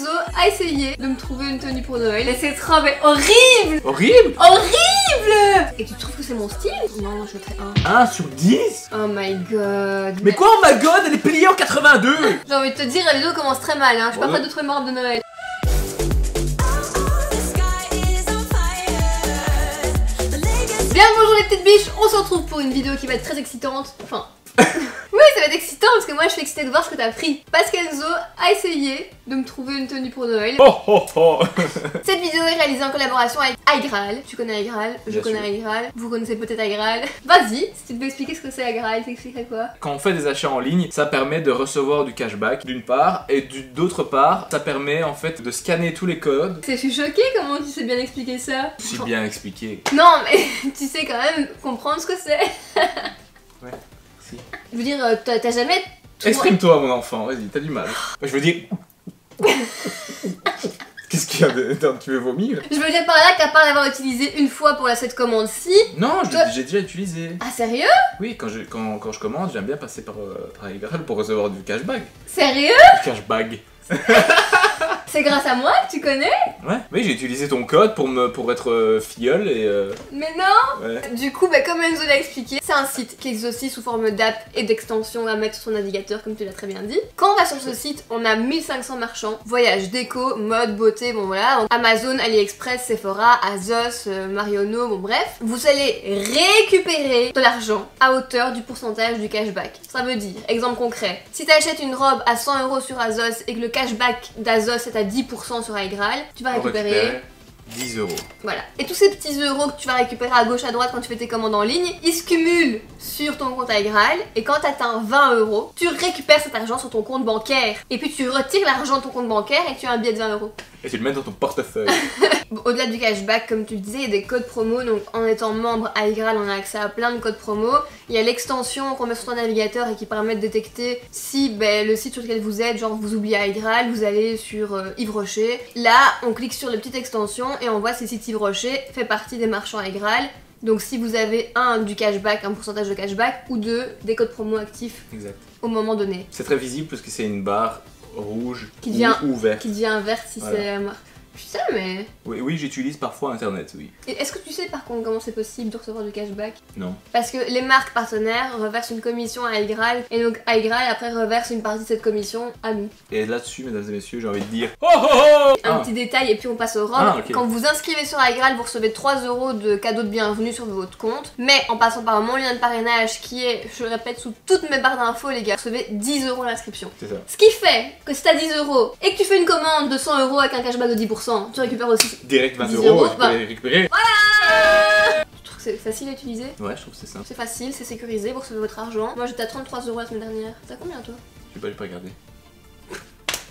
Enzo a essayé de me trouver une tenue pour Noël et c'est trop horrible. Horrible? Horrible. Et tu trouves que c'est mon style? Non, je mettrais 1. 1 sur 10? Oh my god. Mais quoi, oh my god, elle est pliée en 82. J'ai envie de te dire, la vidéo commence très mal, hein. Je suis pas prête de trouver ma robe de Noël. Bien bonjour les petites biches, on se retrouve pour une vidéo qui va être très excitante. Enfin... oui, ça va être excitant parce que moi je suis excitée de voir ce que t'as pris. Parce qu'Enzo a essayé de me trouver une tenue pour Noël. Oh oh oh. Cette vidéo est réalisée en collaboration avec Aigral. Tu connais Aigral? Je connais Aigral. Vous connaissez peut-être Aigral. Vas-y, si tu peux expliquer ce que c'est Aigral, t'expliquerais quoi? Quand on fait des achats en ligne, ça permet de recevoir du cashback d'une part, et d'autre part, ça permet en fait de scanner tous les codes. Je suis choquée comment tu sais bien expliquer ça. Si bien expliqué. Non mais tu sais quand même comprendre ce que c'est. Ouais. Je veux dire, t'as jamais... Exprime-toi mon enfant, vas-y, t'as du mal. Je veux dire... Qu'est-ce qu'il y a de... Tu veux vomir? Je veux dire par là qu'à part l'avoir utilisé une fois pour cette commande-ci... Non, j'ai déjà utilisé. Ah sérieux? Oui, quand je commande, j'aime bien passer par Aigral pour recevoir du cashback. Sérieux? Du cashback. C'est grâce à moi que tu connais? Ouais. Oui, j'ai utilisé ton code pour être filleul et... Mais non. Ouais. Du coup, comme Enzo l'a expliqué, c'est un site qui existe aussi sous forme d'app et d'extension à mettre sur son navigateur, comme tu l'as très bien dit. Quand on va sur ce site, on a 1500 marchands. Voyage, déco, mode, beauté, bon voilà. Donc, Amazon, AliExpress, Sephora, Azos, Mariono, bon bref. Vous allez récupérer de l'argent à hauteur du pourcentage du cashback. Ça veut dire, exemple concret, si tu achètes une robe à 100 € sur Azos et que le cashback d'Azos est à 10% sur Aigral, tu vas récupérer 10 €. Voilà. Et tous ces petits euros que tu vas récupérer à gauche à droite quand tu fais tes commandes en ligne, ils se cumulent sur ton compte Aigral et quand tu atteins 20 €, tu récupères cet argent sur ton compte bancaire. Et puis tu retires l'argent de ton compte bancaire et tu as un billet de 20 €. Et tu le mets dans ton portefeuille. Bon, au-delà du cashback, comme tu le disais, il y a des codes promo. Donc en étant membre Aigral, on a accès à plein de codes promo. Il y a l'extension qu'on met sur ton navigateur et qui permet de détecter si le site sur lequel vous êtes, genre vous oubliez Aigral, vous allez sur Yves Rocher. Là, on clique sur la petite extension et on voit si le site Yves Rocher fait partie des marchands Aigral. Donc si vous avez du cashback, un pourcentage de cashback, ou des codes promo actifs Exact. au moment donné. C'est très visible parce que c'est une barre rouge ou verte. Qui devient verte si voilà. c'est... Putain mais... Oui, j'utilise parfois internet, oui. Et est-ce que tu sais par contre comment c'est possible de recevoir du cashback? Non. Parce que les marques partenaires reversent une commission à Aigral et donc Aigral après reverse une partie de cette commission à nous. Et là-dessus, mesdames et messieurs, j'ai envie de dire oh oh oh. Un petit détail et puis on passe au robes. Okay. Quand vous inscrivez sur Aigral, vous recevez 3 € de cadeau de bienvenue sur votre compte. Mais en passant par mon lien de parrainage qui est, je le répète, sous toutes mes barres d'infos les gars, vous recevez 10 € l'inscription. C'est ça. Ce qui fait que si t'as 10 € et que tu fais une commande de 100 € avec un cashback de 10%, tu récupères aussi direct 20 €, tu peux les récupérer. Voilà. Je trouve que c'est facile à utiliser. Ouais, je trouve que c'est simple. C'est facile, c'est sécurisé, vous recevez votre argent. Moi j'étais à 33 € la semaine dernière. T'as combien toi? Je vais pas regarder.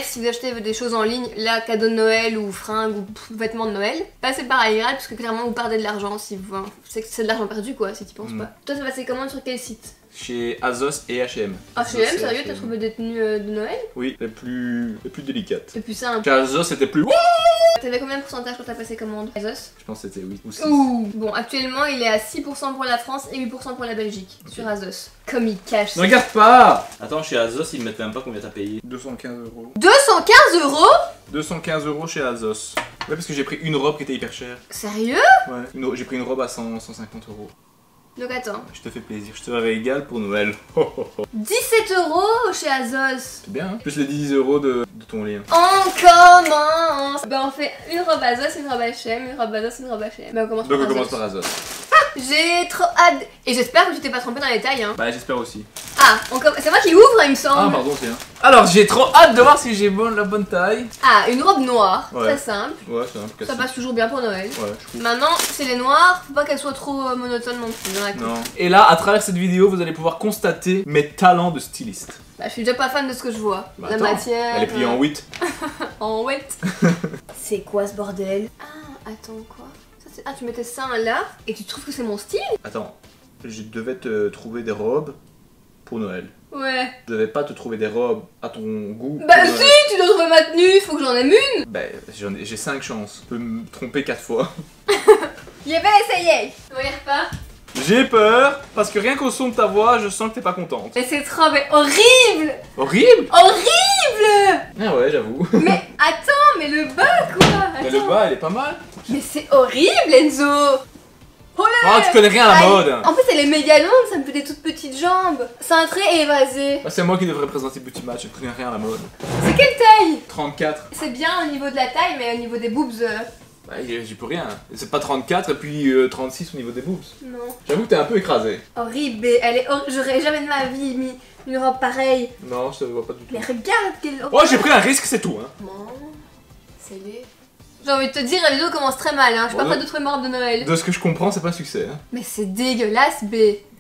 Si vous achetez des choses en ligne, là, cadeaux de Noël ou fringues ou vêtements de Noël, passez par Aigral parce que clairement vous perdez de l'argent si vous... C'est de l'argent perdu quoi, si tu penses pas. Toi t'as passé commande sur quel site? Chez Azos et H&M. H&M, sérieux? T'as trouvé des tenues de Noël? Oui, les plus délicates. C'est plus simple. Chez Azos c'était plus... T'avais combien de pourcentage quand t'as passé commande? Azos? Je pense que c'était 8 ou 6. Ouh. Bon, actuellement il est à 6% pour la France et 8% pour la Belgique, sur Azos. Comme il cache. Ne regarde pas. Attends, chez Azos ils me mettent même pas combien t'as payé. 215 €. 215 €? 215 € chez Azos. Ouais, parce que j'ai pris une robe qui était hyper chère. Sérieux? Ouais, j'ai pris une robe à 150 €. Donc attends. Je te fais plaisir, je te régale pour Noël. 17 € chez Azos. C'est bien, hein? Plus les 10 € de ton lien. On commence. Bah on fait une robe Azos, une robe H&M, une robe Azos, une robe H&M. Bah on commence Donc par on commence Azos. par Azos. J'ai trop hâte. Et j'espère que tu t'es pas trompé dans les tailles hein. Bah j'espère aussi. Ah, c'est moi qui ouvre il me semble. Ah pardon, c'est bien. Alors j'ai trop hâte de voir si j'ai la bonne taille. Ah, une robe noire, ouais. très simple. Ouais, c'est simple. Ça passe toujours bien pour Noël. Ouais, je trouve. Maintenant, c'est les noirs, faut pas qu'elles soient trop monotones non plus. Non. Et là, à travers cette vidéo, vous allez pouvoir constater mes talents de styliste. Bah je suis déjà pas fan de ce que je vois. Bah, la attends, matière... Elle est pliée en 8. En wet. C'est quoi ce bordel? Ah, attends, quoi? Ah, tu mettais ça là et tu trouves que c'est mon style? Attends, je devais te trouver des robes pour Noël. Ouais. Je devais pas te trouver des robes à ton goût. Bah si, tu dois trouver ma tenue, faut que j'en aime une. Bah j'ai 5 chances. Je peux me tromper 4 fois. J'ai pas essayé. Regarde pas. J'ai peur parce que rien qu'au son de ta voix, je sens que t'es pas contente. Mais c'est trop horrible. Horrible? Horrible. Ah ouais, j'avoue. Mais attends, mais le bas quoi. Mais le Attends. bas, il est pas mal. Mais c'est horrible Enzo. Oh là. Oh, tu connais rien à la Aïe. mode. En plus elle est méga longue, ça me fait des toutes petites jambes. Cintrée et évasée. Bah, c'est moi qui devrais présenter Petit Match, je connais rien à la mode. C'est quelle taille? 34. C'est bien au niveau de la taille, mais au niveau des boobs, Bah, j'y peux rien. C'est pas 34 et puis 36 au niveau des boobs. non. J'avoue que t'es un peu écrasé. Horrible, elle est j'aurais jamais de ma vie mis une robe pareille. Non, je te vois pas du tout. Mais regarde quelle Oh, j'ai pris un risque, c'est tout, hein. Non, c'est laid. J'ai envie de te dire, la vidéo commence très mal, hein. Je Bon, parle pas d'autres robes de Noël. De ce que je comprends, c'est pas un succès. Hein. Mais c'est dégueulasse, B.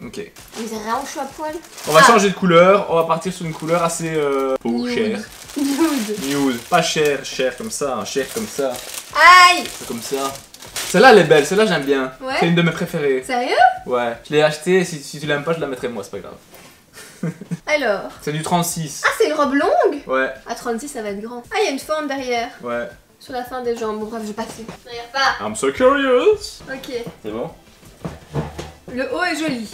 Ok. Mais c'est vraiment chaud à poil. On va Ah. changer de couleur, on va partir sur une couleur assez oh, Nude. chère. Nude. Nude. Pas cher, cher comme ça, hein, cher comme ça, Aïe. comme ça. Celle-là, elle est belle, celle-là, j'aime bien. Ouais. C'est une de mes préférées. Sérieux? Ouais. Je l'ai achetée, si tu l'aimes pas, je la mettrai moi, c'est pas grave. Alors. C'est du 36. Ah, c'est une robe longue? Ouais, À 36, ça va être grand. Ah, il y a une forme derrière. ouais. Sur la fin des jambes. Bon, bref, je passe. Regarde pas. I'm so curious. Ok. C'est bon? Le haut est joli.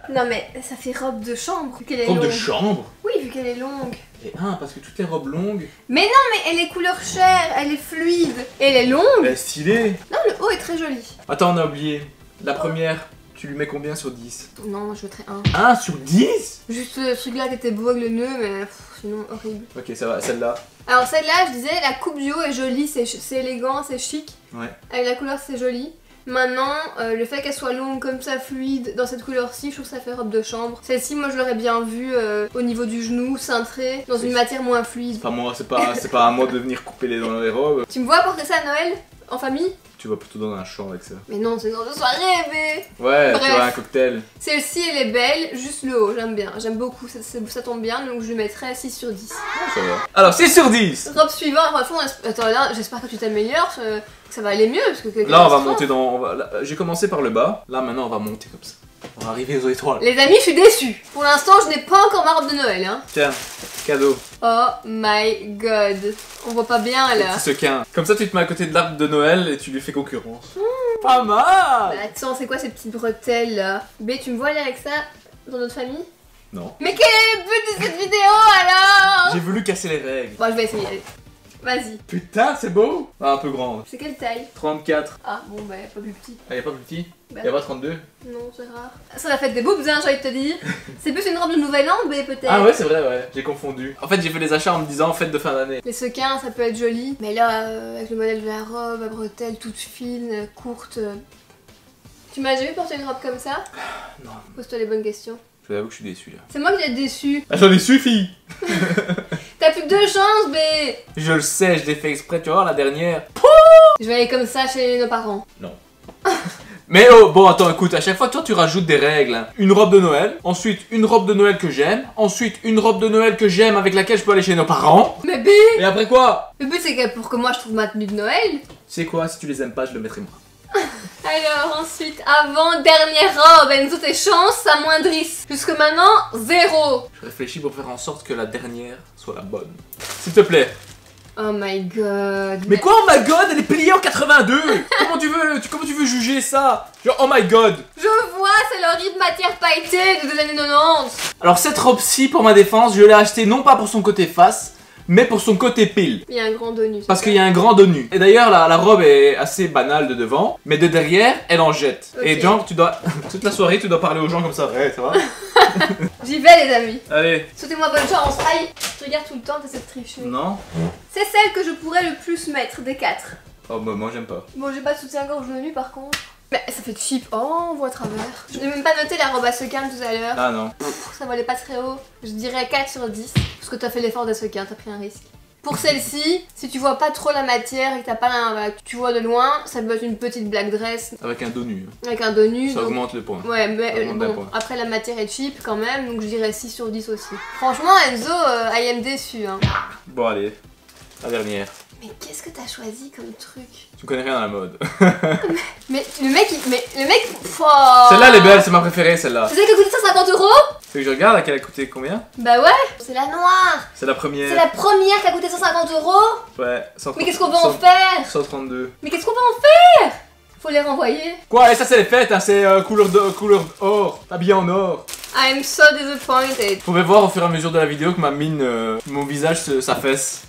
Non, mais ça fait robe de chambre. Vu qu'elle est Robe longue. de chambre? Oui, vu qu'elle est longue. Et parce que toutes les robes longues, Mais non, mais elle est couleur chair, elle est fluide. Et elle est longue. elle est stylée. Non, le haut est très joli. Attends, on a oublié. La première, tu lui mets combien sur 10? Non, moi je mettrais un. 1 sur 10? Juste ce truc là qui était beau avec le nœud, mais sinon horrible. Ok, ça va, celle-là. Alors celle-là, je disais, la coupe du haut est jolie, c'est élégant, c'est chic. Ouais. Avec la couleur, c'est joli. Maintenant, le fait qu'elle soit longue comme ça, fluide, dans cette couleur-ci, je trouve que ça fait robe de chambre. Celle-ci, moi je l'aurais bien vue au niveau du genou, cintrée, dans une matière moins fluide. Pas moi, c'est pas à moi de venir couper dans les robes. Tu me vois porter ça à Noël? En famille? Tu vas plutôt dans un champ avec ça. Mais non, c'est une robe de soirée, mais... Ouais, Bref. tu vois un cocktail. Celle-ci, elle est belle, juste le haut, j'aime bien. J'aime beaucoup, ça tombe bien, donc je lui mettrais 6 sur 10. Ça va. Alors, 6 sur 10. Robe suivante, franchement, attends, là, j'espère que tu t'améliores, que ça va aller mieux, parce que... Là, on va monter dans... J'ai commencé par le bas. Là, maintenant, on va monter comme ça. On va arriver aux étoiles. Les amis, je suis déçue. Pour l'instant, je n'ai pas encore ma robe de Noël, hein. Tiens, cadeau. Oh my god. On voit pas bien, là. C'est ce quin. Comme ça, tu te mets à côté de l'arbre de Noël et tu lui fais concurrence. Pas mal. Mais attends, c'est quoi ces petites bretelles, là? B, tu me vois aller avec ça dans notre famille? Non. Mais quel est le but de cette vidéo, alors? J'ai voulu casser les règles. Bon, je vais essayer, allez. Vas-y. Putain, c'est beau. Ah, un peu grande. C'est quelle taille? 34. Ah, bon, bah, pas plus petit. Ah, y'a pas plus petit? Bah, Y'a pas 32? non, c'est rare. Ça la fête des boobs, hein, j'ai envie de te dire. C'est plus une robe de nouvel an, B, peut-être. Ah ouais, c'est vrai, ouais. J'ai confondu. En fait, j'ai fait les achats en me disant fête de fin d'année. Les sequins, ça peut être joli. Mais là, avec le modèle de la robe, à bretelles, toute fine, courte. Tu m'as déjà vu porter une robe comme ça? Non. Pose-toi les bonnes questions. Je t'avoue que je suis déçu là. C'est moi qui l'ai déçu. Ah, j'en ai suffi. T'as plus que 2 chances, B. Je le sais, je l'ai fait exprès, tu vois, la dernière. Je vais aller comme ça chez nos parents. Non. Mais oh, bon, attends, écoute, à chaque fois, toi, tu rajoutes des règles. Hein. Une robe de Noël, ensuite une robe de Noël que j'aime, ensuite une robe de Noël que j'aime avec laquelle je peux aller chez nos parents. Mais B, Et après quoi? le but c'est que pour que moi je trouve ma tenue de Noël. Tu sais quoi, si tu les aimes pas, je le mettrai moi. Alors ensuite, avant-dernière robe, Enzo, tes chances s'amoindrissent. Jusque maintenant, 0. Je réfléchis pour faire en sorte que la dernière soit la bonne. S'il te plaît. Oh my god. Mais quoi, oh my god, elle est pliée en 82. Comment tu veux juger ça? Genre, oh my god. Je vois, c'est l'horrible matière pailletée des années 90. Alors cette robe-ci, pour ma défense, je l'ai achetée non pas pour son côté face, mais pour son côté pile. Il y a un grand dos nu. Parce qu'il y a un grand dos nu. Et d'ailleurs, la robe est assez banale de devant, mais de derrière, elle en jette. Ok. Et genre, tu dois, toute la soirée, tu dois parler aux gens comme ça. Ouais, ça va? J'y vais les amis. Allez. Souhaitez-moi bonne chance. Aïe, je regarde tout le temps, t'essaies de tricher. Non? C'est celle que je pourrais le plus mettre des 4. Oh bah moi j'aime pas. Bon, j'ai pas de soutien-gorge nu par contre. Mais ça fait cheap. Oh, on voit à travers. Je n'ai même pas noté la robe à sequins tout à l'heure. Ah non. Ça valait pas très haut. Je dirais 4 sur 10. Parce que t'as fait l'effort des sequins, t'as pris un risque. Pour celle-ci, si tu vois pas trop la matière et que t'as pas voilà, tu vois de loin, ça peut être une petite black dress Avec un dos nu. avec un dos nu. Ça donc- augmente le point. Ouais, mais Ça augmente d'un bon, point. après la matière est cheap quand même, donc je dirais 6 sur 10 aussi. Franchement, Enzo, I am déçu. Hein. Bon allez. La dernière. Mais qu'est-ce que t'as choisi comme truc? Tu connais rien à la mode. Mais le mec, Celle-là elle est belle, c'est ma préférée celle-là. Tu sais qu'elle coûte 150 €? Tu veux que je regarde laquelle a coûté combien? Bah ouais, c'est la noire. C'est la première. C'est la première qui a coûté 150 €. Ouais, 130. Mais qu'est-ce qu'on va en faire? 132. Mais qu'est-ce qu'on va en faire? Faut les renvoyer. Quoi? Et ça c'est les fêtes, hein, c'est couleur or. Habillé en or. I'm so disappointed. Vous pouvez voir au fur et à mesure de la vidéo que ma mine, mon visage s'affaisse.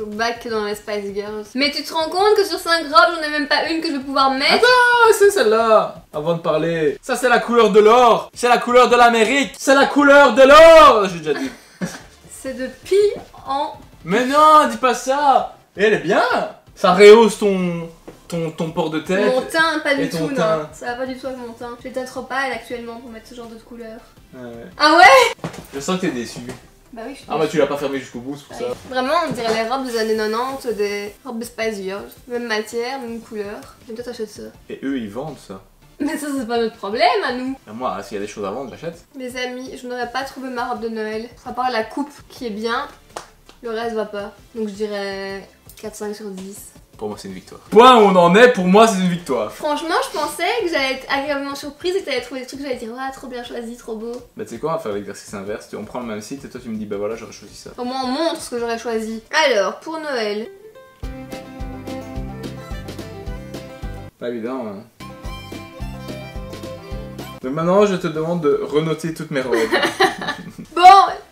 Au bac dans les Spice Girls. Mais tu te rends compte que sur 5 robes, j'en ai même pas une que je vais pouvoir mettre? Ah, c'est celle-là. Avant de parler. Ça, c'est la couleur de l'or. C'est la couleur de l'Amérique. C'est la couleur de l'or. J'ai déjà dit. C'est de pis en... Mais non, dis pas ça. Et elle est bien. Ça rehausse ton port de tête. Mon teint, pas du et ton tout, teint. non. Ça va pas du tout avec mon teint. Je suis peut-être trop pâle actuellement pour mettre ce genre de couleur. Ouais. Ah ouais? Je sens que t'es déçu. Bah oui, je suis Ah bah tu l'as pas fermé jusqu'au bout, c'est pour ça. Ouais. Vraiment, on dirait les robes des années 90, des robes de Spice Girls. Même matière, même couleur. Et toi, t'achètes ça. Et eux, ils vendent ça. Mais ça, c'est pas notre problème à nous. Et moi, s'il y a des choses à vendre, j'achète. Les amis, je n'aurais pas trouvé ma robe de Noël. À part la coupe qui est bien, le reste va pas. Donc je dirais 4-5 sur 10. Pour moi, c'est une victoire. Point où on en est, pour moi, c'est une victoire. Franchement, je pensais que j'allais être agréablement surprise et que t'allais trouver des trucs que j'allais dire « Ouais, trop bien choisi, trop beau ». Bah tu sais quoi, on va faire l'exercice inverse. On prend le même site et toi tu me dis bah voilà, j'aurais choisi ça. Au moins, on montre ce que j'aurais choisi. Alors, pour Noël, Pas évident, hein. Donc maintenant, je te demande de renoter toutes mes robes. bon,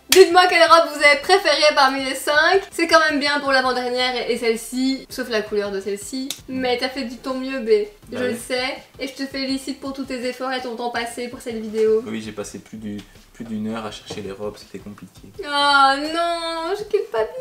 dites-moi quelle robe vous avez préférée parmi les 5. C'est quand même bien pour l'avant-dernière et celle-ci, sauf la couleur de celle-ci. Mais t'as fait du ton mieux, B. Je le sais. Et je te félicite pour tous tes efforts et ton temps passé pour cette vidéo. Oui, j'ai passé plus d'une heure à chercher les robes, c'était compliqué. Oh non, je culpabilise.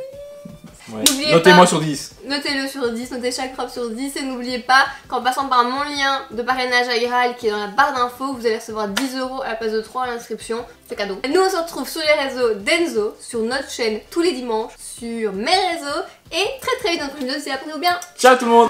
Ouais. N'oubliez Notez-moi pas- sur 10. Notez-le sur 10, notez chaque robe sur 10 et n'oubliez pas qu'en passant par mon lien de parrainage à Graal qui est dans la barre d'infos, vous allez recevoir 10 € à la place de 3 à l'inscription. C'est cadeau. Nous on se retrouve sur les réseaux d'Enzo, sur notre chaîne tous les dimanches, sur mes réseaux et très très vite dans une prochaine vidéo si vous bien. Ciao tout le monde.